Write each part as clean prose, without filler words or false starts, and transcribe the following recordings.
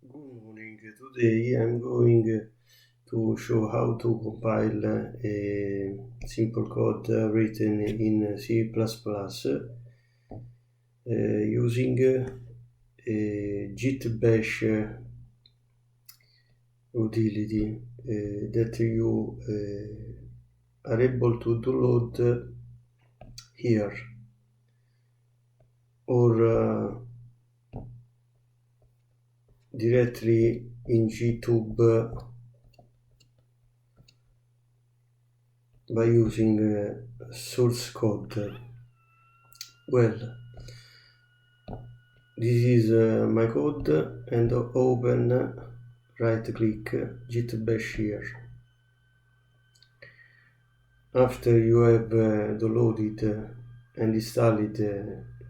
Good morning. Today I'm going to show how to compile a simple code written in C++ using a Git Bash utility that you are able to download here or directly in GitHub by using source code. Well, this is my code, and open, right click, Git Bash here. After you have downloaded and installed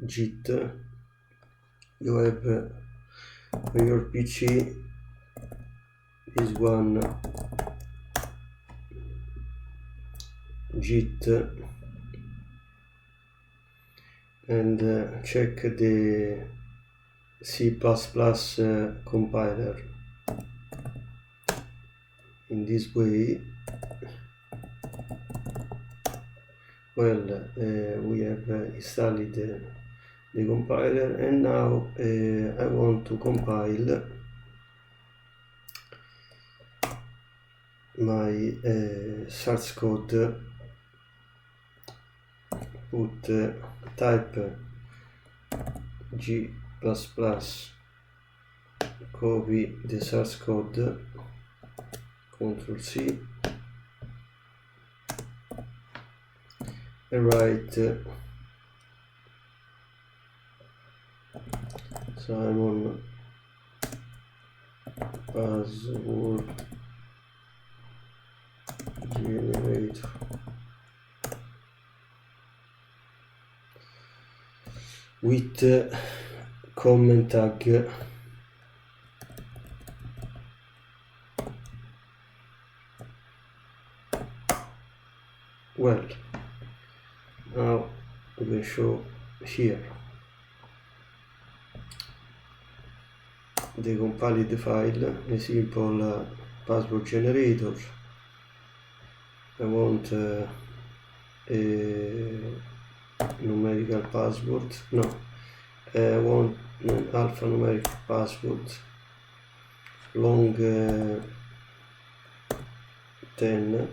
Git, you have on your PC this one Git, and check the C++ compiler in this way. Well, we have installed the compiler, and now I want to compile my source code. Put type G++, copy the source code, Ctrl C, and write Simon password generator with comment tag. Well, now we will show here the compiled file, a simple password generator. I want a numerical password. No, I want an alphanumeric password, long 10.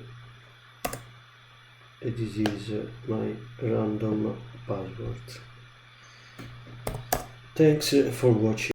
This is my random password. Thanks for watching.